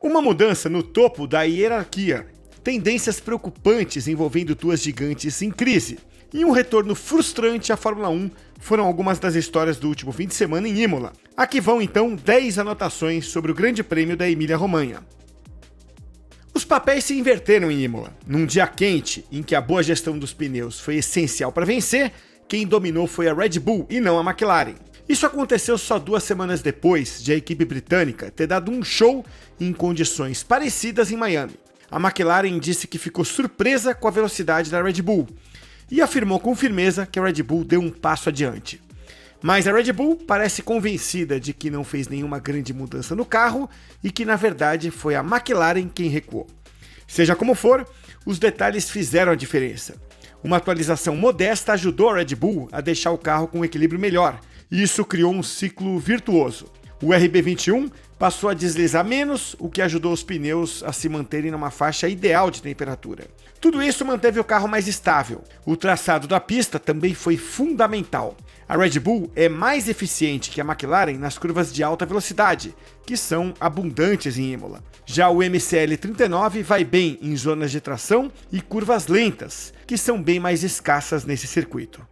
Uma mudança no topo da hierarquia, tendências preocupantes envolvendo duas gigantes em crise, e um retorno frustrante à Fórmula 1 foram algumas das histórias do último fim de semana em Imola. Aqui vão então 10 anotações sobre o Grande Prêmio da Emília-Romanha. Os papéis se inverteram em Imola. Num dia quente, em que a boa gestão dos pneus foi essencial para vencer, quem dominou foi a Red Bull e não a McLaren. Isso aconteceu só 2 semanas depois de a equipe britânica ter dado um show em condições parecidas em Miami. A McLaren disse que ficou surpresa com a velocidade da Red Bull e afirmou com firmeza que a Red Bull deu um passo adiante. Mas a Red Bull parece convencida de que não fez nenhuma grande mudança no carro e que na verdade foi a McLaren quem recuou. Seja como for, os detalhes fizeram a diferença. Uma atualização modesta ajudou a Red Bull a deixar o carro com um equilíbrio melhor, e isso criou um ciclo virtuoso. O RB21 passou a deslizar menos, o que ajudou os pneus a se manterem numa faixa ideal de temperatura. Tudo isso manteve o carro mais estável. O traçado da pista também foi fundamental. A Red Bull é mais eficiente que a McLaren nas curvas de alta velocidade, que são abundantes em Imola. Já o MCL39 vai bem em zonas de tração e curvas lentas, que são bem mais escassas nesse circuito.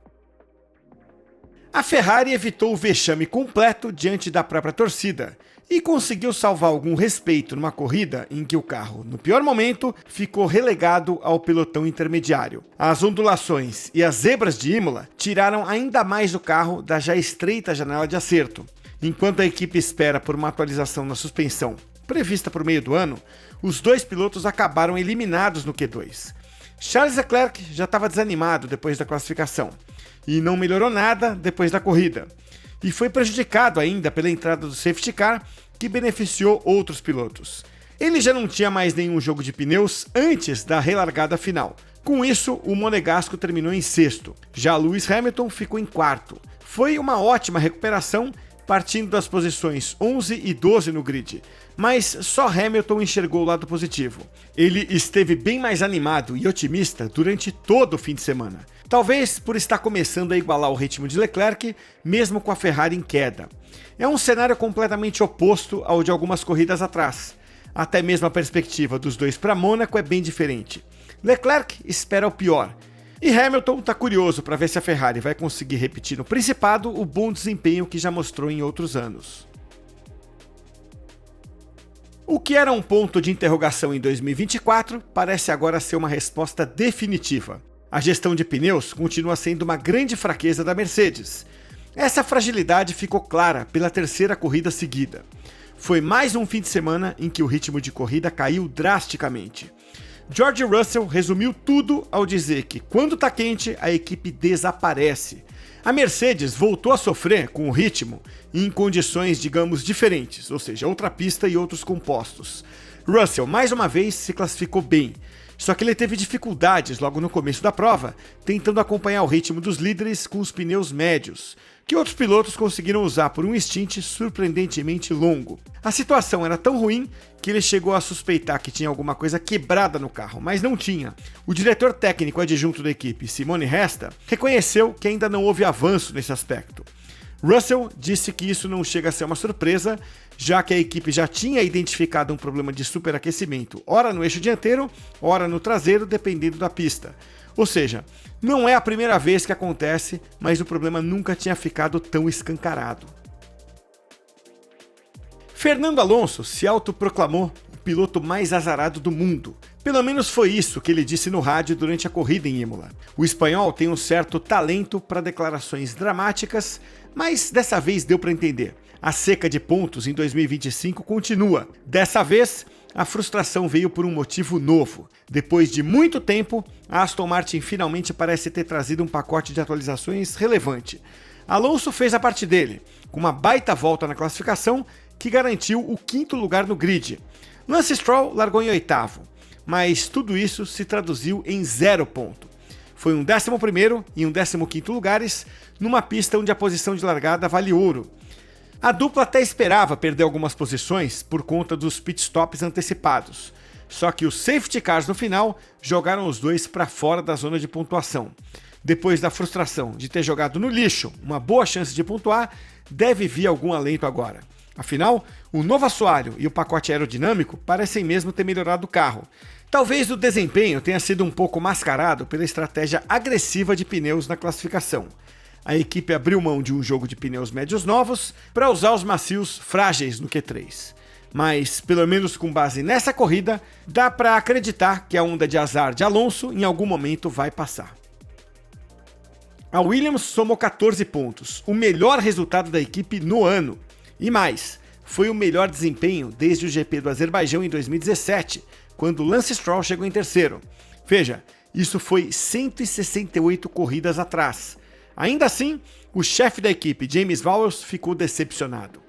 A Ferrari evitou o vexame completo diante da própria torcida e conseguiu salvar algum respeito numa corrida em que o carro, no pior momento, ficou relegado ao pelotão intermediário. As ondulações e as zebras de Imola tiraram ainda mais o carro da já estreita janela de acerto. Enquanto a equipe espera por uma atualização na suspensão prevista para o meio do ano, os 2 pilotos acabaram eliminados no Q2. Charles Leclerc já estava desanimado depois da classificação e não melhorou nada depois da corrida. E foi prejudicado ainda pela entrada do safety car, que beneficiou outros pilotos. Ele já não tinha mais nenhum jogo de pneus antes da relargada final. Com isso, o monegasco terminou em 6º. Já Lewis Hamilton ficou em 4º. Foi uma ótima recuperação, partindo das posições 11 e 12 no grid, mas só Hamilton enxergou o lado positivo. Ele esteve bem mais animado e otimista durante todo o fim de semana, talvez por estar começando a igualar o ritmo de Leclerc, mesmo com a Ferrari em queda. É um cenário completamente oposto ao de algumas corridas atrás. Até mesmo a perspectiva dos dois para Mônaco é bem diferente. Leclerc espera o pior, e Hamilton está curioso para ver se a Ferrari vai conseguir repetir no Principado o bom desempenho que já mostrou em outros anos. O que era um ponto de interrogação em 2024 parece agora ser uma resposta definitiva. A gestão de pneus continua sendo uma grande fraqueza da Mercedes. Essa fragilidade ficou clara pela 3ª corrida seguida. Foi mais um fim de semana em que o ritmo de corrida caiu drasticamente. George Russell resumiu tudo ao dizer que, quando está quente, a equipe desaparece. A Mercedes voltou a sofrer com o ritmo em condições, digamos, diferentes, ou seja, outra pista e outros compostos. Russell, mais uma vez, se classificou bem, só que ele teve dificuldades logo no começo da prova, tentando acompanhar o ritmo dos líderes com os pneus médios, que outros pilotos conseguiram usar por um stint surpreendentemente longo. A situação era tão ruim que ele chegou a suspeitar que tinha alguma coisa quebrada no carro, mas não tinha. O diretor técnico adjunto da equipe, Simone Resta, reconheceu que ainda não houve avanço nesse aspecto. Russell disse que isso não chega a ser uma surpresa, já que a equipe já tinha identificado um problema de superaquecimento, ora no eixo dianteiro, ora no traseiro, dependendo da pista. Ou seja, não é a primeira vez que acontece, mas o problema nunca tinha ficado tão escancarado. Fernando Alonso se autoproclamou o piloto mais azarado do mundo. Pelo menos foi isso que ele disse no rádio durante a corrida em Imola. O espanhol tem um certo talento para declarações dramáticas, mas dessa vez deu para entender. A seca de pontos em 2025 continua. Dessa vez, a frustração veio por um motivo novo. Depois de muito tempo, a Aston Martin finalmente parece ter trazido um pacote de atualizações relevante. Alonso fez a parte dele, com uma baita volta na classificação que garantiu o 5º lugar no grid. Lance Stroll largou em 8º, mas tudo isso se traduziu em 0 ponto. Foi um 11º e um 15º lugares numa pista onde a posição de largada vale ouro. A dupla até esperava perder algumas posições por conta dos pitstops antecipados, só que os safety cars no final jogaram os dois para fora da zona de pontuação. Depois da frustração de ter jogado no lixo uma boa chance de pontuar, deve vir algum alento agora. Afinal, o novo assoalho e o pacote aerodinâmico parecem mesmo ter melhorado o carro. Talvez o desempenho tenha sido um pouco mascarado pela estratégia agressiva de pneus na classificação. A equipe abriu mão de um jogo de pneus médios novos para usar os macios frágeis no Q3. Mas, pelo menos com base nessa corrida, dá para acreditar que a onda de azar de Alonso em algum momento vai passar. A Williams somou 14 pontos, o melhor resultado da equipe no ano. E mais, foi o melhor desempenho desde o GP do Azerbaijão em 2017, quando Lance Stroll chegou em terceiro. Veja, isso foi 168 corridas atrás. Ainda assim, o chefe da equipe, James Vowles, ficou decepcionado.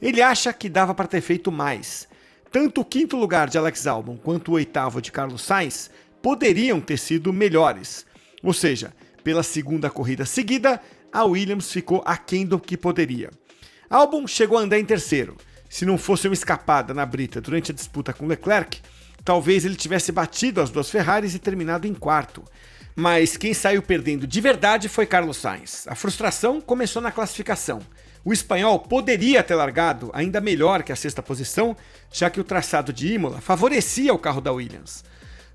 Ele acha que dava para ter feito mais. Tanto o quinto lugar de Alex Albon quanto o oitavo de Carlos Sainz poderiam ter sido melhores. Ou seja, pela segunda corrida seguida, a Williams ficou aquém do que poderia. Albon chegou a andar em terceiro. Se não fosse uma escapada na brita durante a disputa com Leclerc, talvez ele tivesse batido as duas Ferraris e terminado em quarto. Mas quem saiu perdendo de verdade foi Carlos Sainz. A frustração começou na classificação. O espanhol poderia ter largado ainda melhor que a sexta posição, já que o traçado de Imola favorecia o carro da Williams.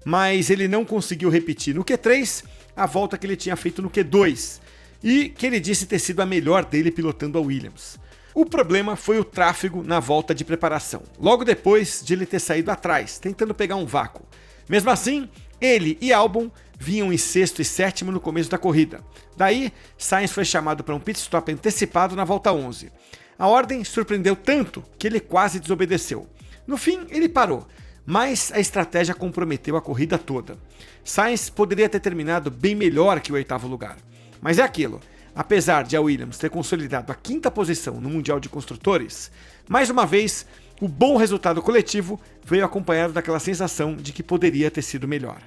Mas ele não conseguiu repetir no Q3 a volta que ele tinha feito no Q2, e que ele disse ter sido a melhor dele pilotando a Williams. O problema foi o tráfego na volta de preparação, logo depois de ele ter saído atrás, tentando pegar um vácuo. Mesmo assim, ele e Albon vinham em sexto e sétimo no começo da corrida. Daí, Sainz foi chamado para um pit stop antecipado na volta 11. A ordem surpreendeu tanto que ele quase desobedeceu. No fim, ele parou, mas a estratégia comprometeu a corrida toda. Sainz poderia ter terminado bem melhor que o oitavo lugar. Mas é aquilo, apesar de a Williams ter consolidado a quinta posição no Mundial de Construtores, mais uma vez, o bom resultado coletivo veio acompanhado daquela sensação de que poderia ter sido melhor.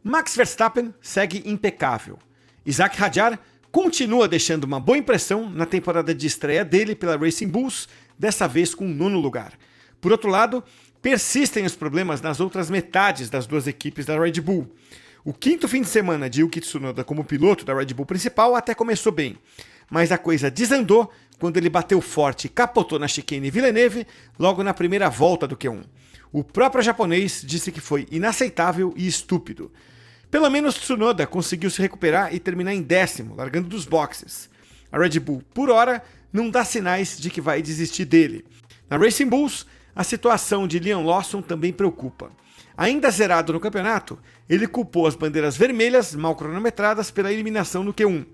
Max Verstappen segue impecável. Isaac Hadjar continua deixando uma boa impressão na temporada de estreia dele pela Racing Bulls, dessa vez com o 9º lugar. Por outro lado, persistem os problemas nas outras metades das duas equipes da Red Bull. O quinto fim de semana de Yuki Tsunoda como piloto da Red Bull principal até começou bem, mas a coisa desandou quando ele bateu forte e capotou na chicane Villeneuve logo na primeira volta do Q1. O próprio japonês disse que foi inaceitável e estúpido. Pelo menos Tsunoda conseguiu se recuperar e terminar em 10º, largando dos boxes. A Red Bull, por hora, não dá sinais de que vai desistir dele. Na Racing Bulls, a situação de Liam Lawson também preocupa. Ainda zerado no campeonato, ele culpou as bandeiras vermelhas mal cronometradas pela eliminação no Q1.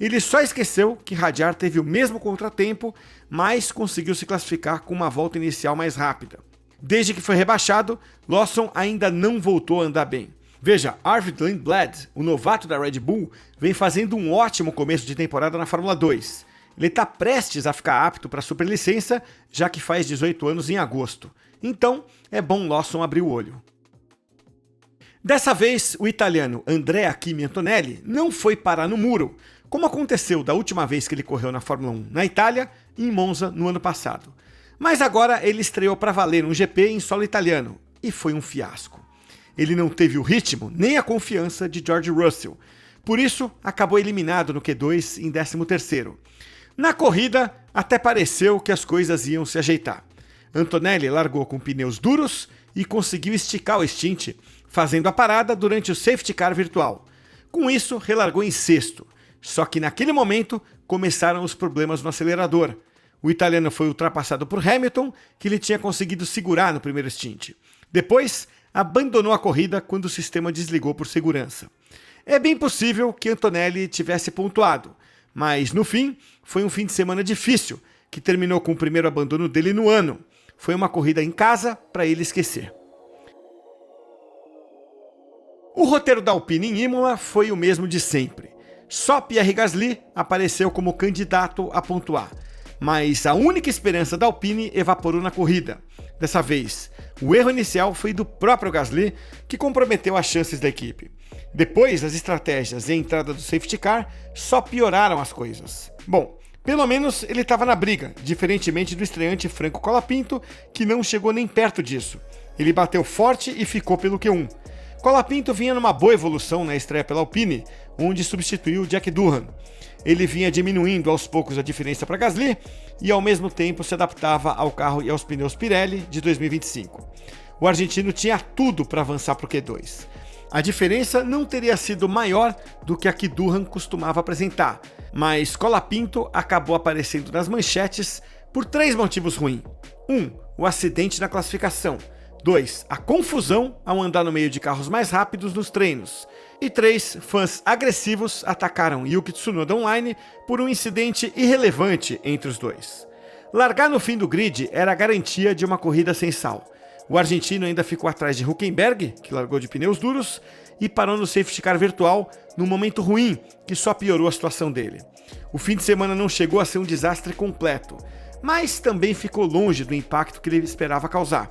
Ele só esqueceu que Hadjar teve o mesmo contratempo, mas conseguiu se classificar com uma volta inicial mais rápida. Desde que foi rebaixado, Lawson ainda não voltou a andar bem. Veja, Arvid Lindblad, o novato da Red Bull, vem fazendo um ótimo começo de temporada na Fórmula 2. Ele está prestes a ficar apto para a superlicença, já que faz 18 anos em agosto. Então, é bom Lawson abrir o olho. Dessa vez, o italiano Andrea Kimi Antonelli não foi parar no muro, como aconteceu da última vez que ele correu na Fórmula 1 na Itália e em Monza no ano passado. Mas agora ele estreou para valer um GP em solo italiano, e foi um fiasco. Ele não teve o ritmo nem a confiança de George Russell, por isso acabou eliminado no Q2 em 13º. Na corrida, até pareceu que as coisas iam se ajeitar. Antonelli largou com pneus duros e conseguiu esticar o stint, fazendo a parada durante o safety car virtual. Com isso, relargou em 6º, só que naquele momento começaram os problemas no acelerador. O italiano foi ultrapassado por Hamilton, que ele tinha conseguido segurar no primeiro stint. Depois, abandonou a corrida quando o sistema desligou por segurança. É bem possível que Antonelli tivesse pontuado, mas no fim, foi um fim de semana difícil, que terminou com o primeiro abandono dele no ano. Foi uma corrida em casa para ele esquecer. O roteiro da Alpine em Imola foi o mesmo de sempre. Só Pierre Gasly apareceu como candidato a pontuar, mas a única esperança da Alpine evaporou na corrida. Dessa vez, o erro inicial foi do próprio Gasly, que comprometeu as chances da equipe. Depois, as estratégias e a entrada do safety car só pioraram as coisas. Bom, pelo menos ele estava na briga, diferentemente do estreante Franco Colapinto, que não chegou nem perto disso. Ele bateu forte e ficou pelo Q1. Colapinto vinha numa boa evolução na estreia pela Alpine, onde substituiu Jack Doohan. Ele vinha diminuindo aos poucos a diferença para Gasly e ao mesmo tempo se adaptava ao carro e aos pneus Pirelli de 2025. O argentino tinha tudo para avançar para o Q2. A diferença não teria sido maior do que a que Durham costumava apresentar, mas Colapinto acabou aparecendo nas manchetes por 3 motivos ruins. 1. O acidente na classificação. 2. A confusão ao andar no meio de carros mais rápidos nos treinos. E 3. Fãs agressivos atacaram Yuki Tsunoda online por um incidente irrelevante entre os dois. Largar no fim do grid era a garantia de uma corrida sem sal. O argentino ainda ficou atrás de Hülkenberg, que largou de pneus duros, e parou no safety car virtual num momento ruim que só piorou a situação dele. O fim de semana não chegou a ser um desastre completo, mas também ficou longe do impacto que ele esperava causar.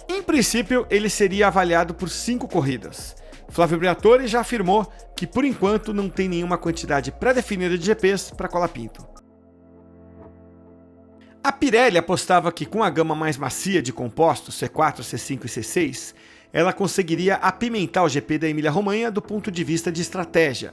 Em princípio, ele seria avaliado por 5 corridas. Flávio Briatore já afirmou que, por enquanto, não tem nenhuma quantidade pré-definida de GPs para Colapinto. A Pirelli apostava que, com a gama mais macia de compostos C4, C5 e C6, ela conseguiria apimentar o GP da Emília-Romanha do ponto de vista de estratégia.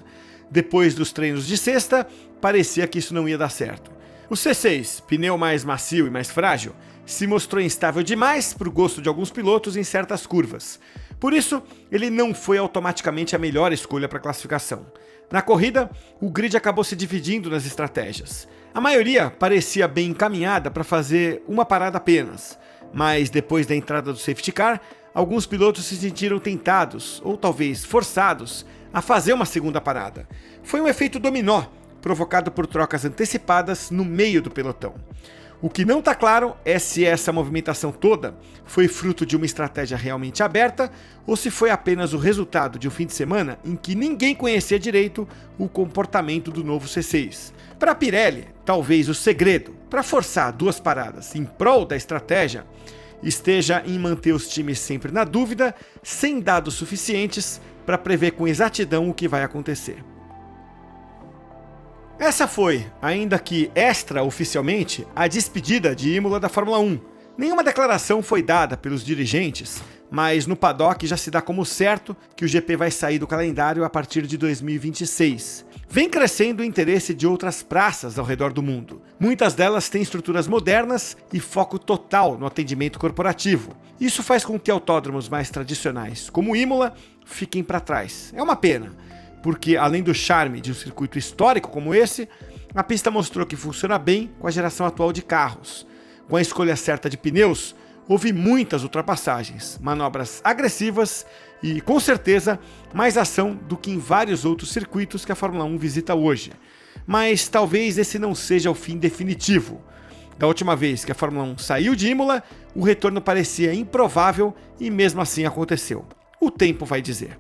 Depois dos treinos de sexta, parecia que isso não ia dar certo. O C6, pneu mais macio e mais frágil, se mostrou instável demais para o gosto de alguns pilotos em certas curvas. Por isso, ele não foi automaticamente a melhor escolha para a classificação. Na corrida, o grid acabou se dividindo nas estratégias. A maioria parecia bem encaminhada para fazer uma parada apenas, mas depois da entrada do safety car, alguns pilotos se sentiram tentados, ou talvez forçados, a fazer uma segunda parada. Foi um efeito dominó, provocado por trocas antecipadas no meio do pelotão. O que não está claro é se essa movimentação toda foi fruto de uma estratégia realmente aberta ou se foi apenas o resultado de um fim de semana em que ninguém conhecia direito o comportamento do novo C6. Para a Pirelli, talvez o segredo para forçar 2 paradas em prol da estratégia esteja em manter os times sempre na dúvida, sem dados suficientes para prever com exatidão o que vai acontecer. Essa foi, ainda que extra-oficialmente, a despedida de Imola da Fórmula 1. Nenhuma declaração foi dada pelos dirigentes, mas no paddock já se dá como certo que o GP vai sair do calendário a partir de 2026. Vem crescendo o interesse de outras praças ao redor do mundo. Muitas delas têm estruturas modernas e foco total no atendimento corporativo. Isso faz com que autódromos mais tradicionais, como Imola, fiquem para trás. É uma pena, porque além do charme de um circuito histórico como esse, a pista mostrou que funciona bem com a geração atual de carros. Com a escolha certa de pneus, houve muitas ultrapassagens, manobras agressivas e, com certeza, mais ação do que em vários outros circuitos que a Fórmula 1 visita hoje. Mas talvez esse não seja o fim definitivo. Da última vez que a Fórmula 1 saiu de Imola, o retorno parecia improvável e mesmo assim aconteceu. O tempo vai dizer.